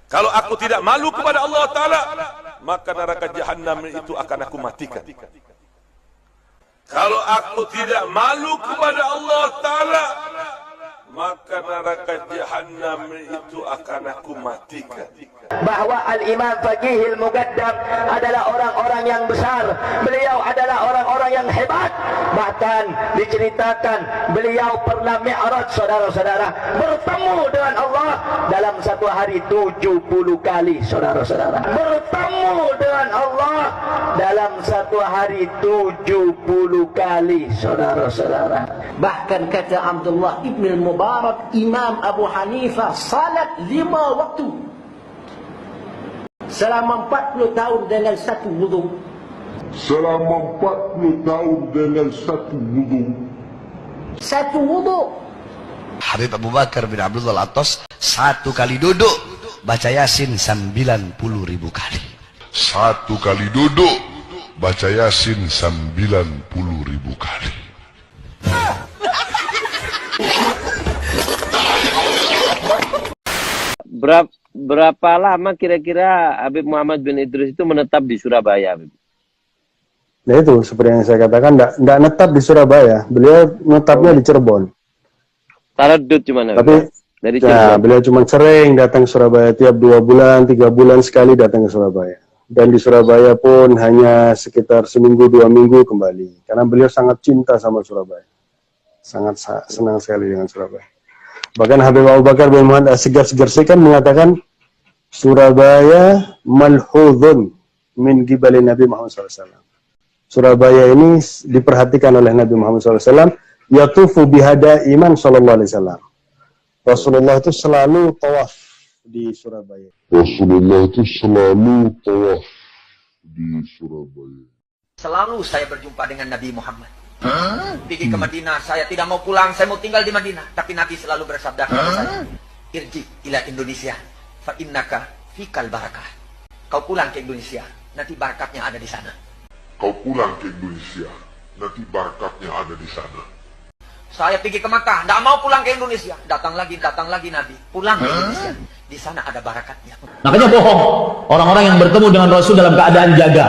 Kalau aku tidak malu kepada Allah Ta'ala, maka neraka Jahannam itu akan aku matikan. Kalau aku tidak malu kepada Allah Ta'ala, maka neraka Jahannam itu akan aku matikan. Bahwa Al-Imam Faqihil Muqaddam adalah orang-orang yang besar. Beliau adalah orang-orang yang hebat. Bahkan diceritakan beliau pernah mi'raj, saudara-saudara, bertemu dengan Allah dalam satu hari 70 kali, saudara-saudara. Bertemu dengan Allah dalam satu hari 70 kali, saudara-saudara. Bahkan kata Abdullah ibn Mubarak, Imam Abu Hanifah salat 5 waktu selama 40 tahun dengan satu wudu. Selama 40 tahun dengan satu wudu. Satu wudu. Habib Abu Bakar bin Abdullah Al-Attas satu kali duduk baca Yasin 90.000 kali. Satu kali duduk baca Yasin 90.000 kali. Berapa lama kira-kira Habib Muhammad bin Idris itu menetap di Surabaya, Habib? Nah itu seperti yang saya katakan, enggak netap di Surabaya, beliau netapnya di Cirebon. Taradud cuman, tapi dari ya, beliau cuma sering datang ke Surabaya, tiap 2 bulan, 3 bulan sekali datang ke Surabaya. Dan di Surabaya pun hanya sekitar seminggu 2 minggu kembali, karena beliau sangat cinta sama Surabaya, sangat senang sekali dengan Surabaya. Bahkan Habib Abu Bakar bin Muhammad As-Sigaf kan mengatakan Surabaya malhudun min gibali Nabi Muhammad SAW. Surabaya ini diperhatikan oleh Nabi Muhammad SAW. Yatufu bihada iman sallallahu alaihi wasallam. Rasulullah itu selalu tawaf di Surabaya. Rasulullah itu selalu tawaf di Surabaya. Selalu saya berjumpa dengan Nabi Muhammad. Pergi ke Madinah, saya tidak mau pulang, saya mau tinggal di Madinah. Tapi Nabi selalu bersabda kepada saya, irji ila Indonesia, fa innaka fikal barakah. Kau pulang ke Indonesia, nanti barakatnya ada di sana. Kau pulang ke Indonesia, nanti barakatnya ada di sana. Saya pergi ke Makkah, tidak mau pulang ke Indonesia. Datang lagi Nabi. Pulang ke Indonesia, di sana ada barakatnya. Makanya bohong orang-orang yang bertemu dengan Rasul dalam keadaan jaga,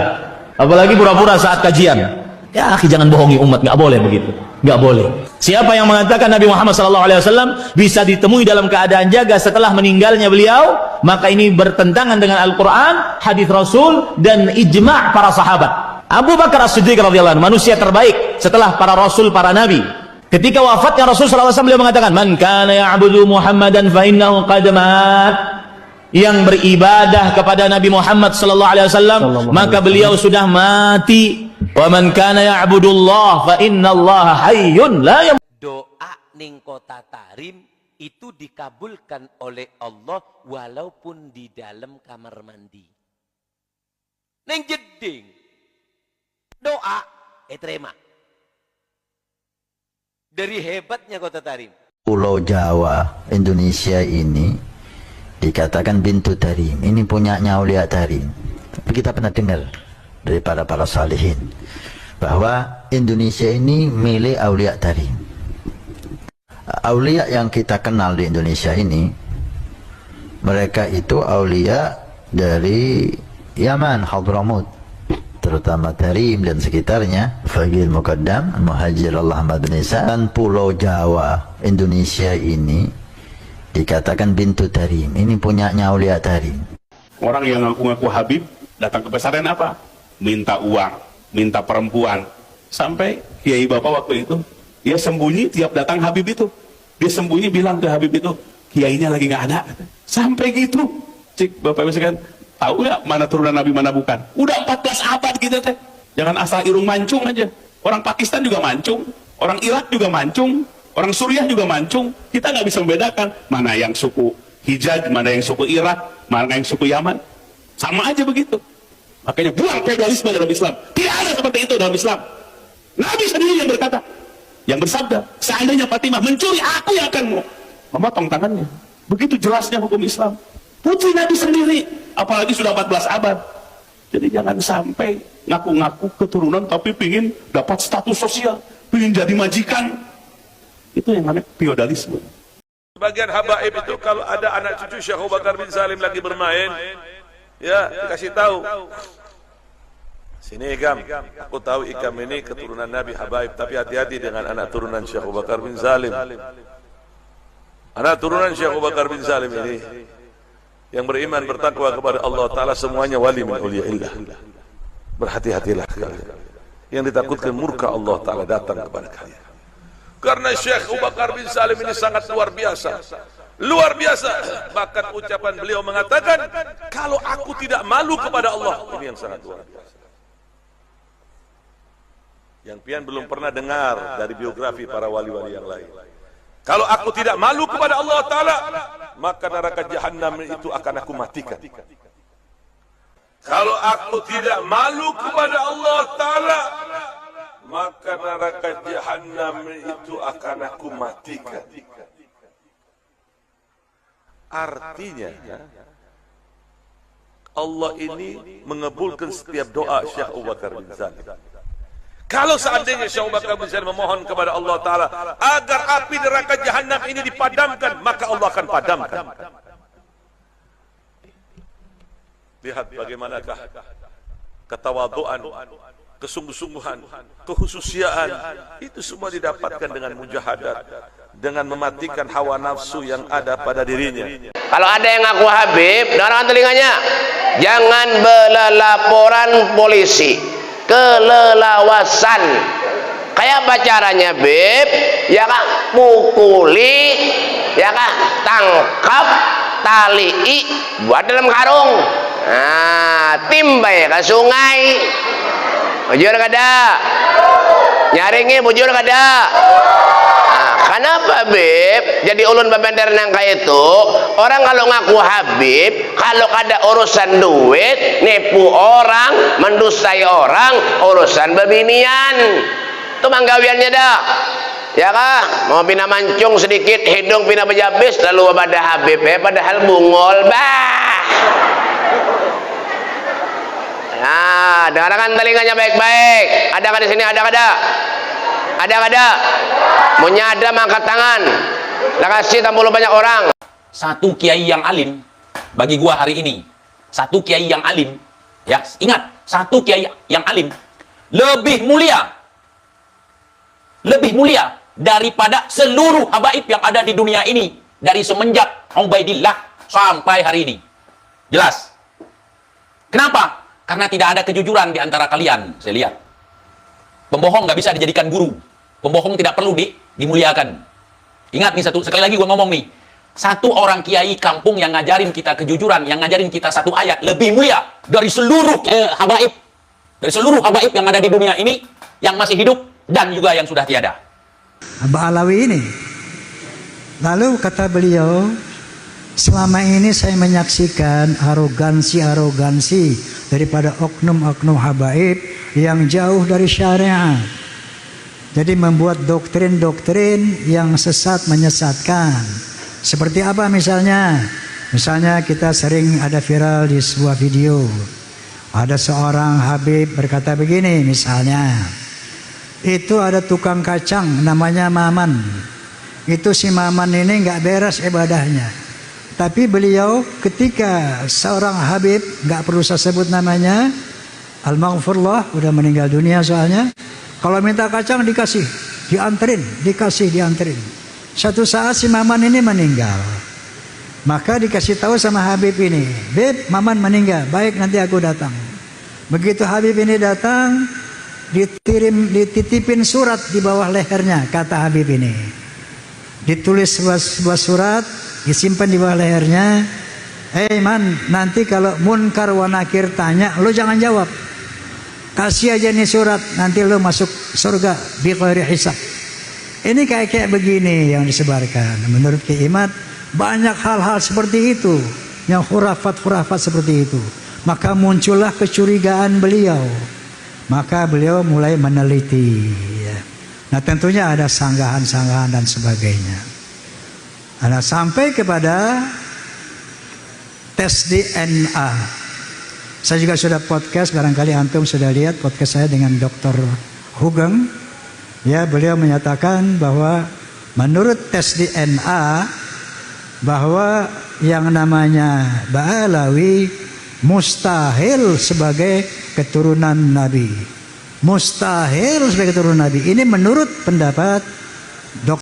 apalagi pura-pura saat kajian. Ya, akhi, jangan bohongi umat, nggak boleh begitu, nggak boleh. Siapa yang mengatakan Nabi Muhammad SAW bisa ditemui dalam keadaan jaga setelah meninggalnya beliau, maka ini bertentangan dengan Al-Quran, hadis Rasul, dan ijma' para sahabat. Abu Bakar As-Siddiq radhiyallahu anhu, manusia terbaik setelah para Rasul, para Nabi. Ketika wafatnya Rasul SAW, beliau mengatakan, Man kana ya'budu Muhammadan fa innahu qad mat. Yang beribadah kepada Nabi Muhammad SAW, maka beliau sudah mati. Wa man kana ya'budullah fa innallaha hayyun la yamut. Doa ning kota Tarim itu dikabulkan oleh Allah walaupun di dalam kamar mandi. Ning jeding doa terima. Dari hebatnya kota Tarim. Pulau Jawa Indonesia ini dikatakan Bintu Tarim, ini punyanya Aulia Tarim. Tapi kita pernah dengar dari para salihin bahwa Indonesia ini milik Aulia Tarim. Aulia yang kita kenal di Indonesia ini, mereka itu aulia dari Yaman, Hadramut, terutama Tarim dan sekitarnya. Faqihil Muqaddam Muhajir Allah Ahmad bin Isa. Dan Pulau Jawa Indonesia ini dikatakan Bintu Tarim, ini punyanya Aulia Tarim. Orang yang ngaku-ngaku Habib datang ke pesantren apa? Minta uang, minta perempuan. Sampai Kiai Bapak waktu itu, dia sembunyi tiap datang Habib itu. Dia sembunyi bilang ke Habib itu, Kiainya lagi nggak ada. Sampai gitu. Cik, Bapak misalkan, tahu nggak mana turunan Nabi, mana bukan? Udah 14 abad gitu teh. Jangan asal irung mancung aja. Orang Pakistan juga mancung, orang Irak juga mancung, orang Suriah juga mancung. Kita nggak bisa membedakan mana yang suku Hijaz, mana yang suku Irak, mana yang suku Yaman. Sama aja begitu. Makanya buang feodalisme dalam Islam. Tidak ada seperti itu dalam Islam. Nabi sendiri yang berkata, yang bersabda, seandainya Fatimah mencuri, aku yang akan memotong tangannya. Begitu jelasnya hukum Islam. Putri Nabi sendiri, apalagi sudah 14 abad. Jadi jangan sampai ngaku-ngaku keturunan tapi pingin dapat status sosial, pingin jadi majikan. Itu yang namanya feodalisme. Sebagian habaib itu kalau ada anak cucu Syekh Abu Bakar bin Salim lagi bermain, ya dikasih tahu. Sini Ikam, aku tahu Ikam ini keturunan Nabi habaib, tapi hati-hati dengan anak turunan Syekh Abu Bakar bin Salim. Anak turunan Syekh Abu Bakar bin Salim ini yang beriman bertakwa kepada Allah Ta'ala semuanya wali min awliyaillah. Berhati-hatilah kalian. Yang ditakutkan murka Allah Ta'ala datang kepada kalian. Karena Syekh Abu Bakar bin Salim ini sangat luar biasa. Luar biasa. Bahkan ucapan beliau mengatakan, kalau aku tidak malu kepada Allah. Ini yang sangat luar biasa. Yang pian belum pernah dengar dari biografi para wali-wali yang lain. Kalau aku tidak malu kepada Allah Ta'ala, maka neraka Jahannam itu akan aku matikan. Kalau aku tidak malu kepada Allah Ta'ala, maka neraka Jahannam itu akan aku matikan. Artinya, Allah ini mengabulkan setiap doa Syekh Abu Bakar bin Salim. Kalau seandainya Syekh Abu Bakar bin Salim memohon kepada Allah Ta'ala agar api neraka Jahannam ini dipadamkan, maka Allah akan padamkan. Lihat bagaimanakah ketawaduan, kesungguh-sungguhan, kehususiaan, itu semua didapatkan dengan mujahadat, dengan mematikan hawa nafsu yang ada pada dirinya. Kalau ada yang ngaku Habib, dengarkan telinganya, jangan berlaporan polisi, kelelawasan. Kayak apa caranya, Beb? Ya kah, pukuli, ya kah, tangkap, talii, buat dalam karung. Nah, timbai ke sungai. Bujur kada? Nyaringi bujur kada? Nah, kenapa, Beb? Jadi ulun babender nang kayak itu, orang kalau ngaku Habib, kalau ada urusan duit, nipu orang, mendustai orang, urusan babinian. Itu manggawiannya dah. Ya kah? Mau pina mancung sedikit, hidung pina bejabis, lalu pada Habib, padahal bungol, bah. Nah, dengarkan telinganya baik-baik. Adakah di sini? Ada kada? Ada kada? Punya ada, angkat tangan. Lah kasih tampul banyak orang. Satu kiai yang alim bagi gua hari ini. Satu kiai yang alim, ya, ingat, satu kiai yang alim lebih mulia daripada seluruh habaib yang ada di dunia ini dari semenjak Ubaidillah sampai hari ini. Jelas. Kenapa? Karena tidak ada kejujuran di antara kalian. Saya lihat pembohong nggak bisa dijadikan guru. Pembohong tidak perlu dimuliakan. Ingat nih, sekali lagi gua ngomong nih, satu orang kiai kampung yang ngajarin kita kejujuran, yang ngajarin kita satu ayat, lebih mulia dari seluruh habaib, dari seluruh habaib yang ada di dunia ini, yang masih hidup dan juga yang sudah tiada. Abah Alawi ini. Lalu kata beliau, selama ini saya menyaksikan arogansi daripada oknum-oknum habaib yang jauh dari syariat. Jadi membuat doktrin-doktrin yang sesat, menyesatkan. Seperti apa misalnya? Misalnya kita sering ada viral di sebuah video. Ada seorang habib berkata begini misalnya. Itu ada tukang kacang namanya Maman. Itu si Maman ini nggak beres ibadahnya. Tapi beliau ketika seorang habib, nggak perlu saya sebut namanya, al-maghfurullah, udah meninggal dunia soalnya. Kalau minta kacang dikasih, dianterin. Satu saat si Maman ini meninggal. Maka dikasih tahu sama Habib ini, Beb, Maman meninggal, baik nanti aku datang. Begitu Habib ini datang, dititipin surat di bawah lehernya, kata Habib ini. Ditulis sebuah surat, disimpan di bawah lehernya. Man, nanti kalau munkar wa nakir tanya, lo jangan jawab. Kasih aja nih surat, nanti lo masuk surga bi ghairi hisab. Ini kayak begini yang disebarkan. Menurut Kiai Imad, banyak hal-hal seperti itu, yang khurafat-khurafat seperti itu. Maka muncullah kecurigaan beliau. Maka beliau mulai meneliti. Nah tentunya ada sanggahan-sanggahan dan sebagainya. Nah, sampai kepada tes DNA. Saya juga sudah podcast, barangkali antum sudah lihat podcast saya dengan Dr. Hugeng. Ya, beliau menyatakan bahwa menurut tes DNA bahwa yang namanya Ba'alawi mustahil sebagai keturunan Nabi. Mustahil sebagai keturunan Nabi. Ini menurut pendapat Dr.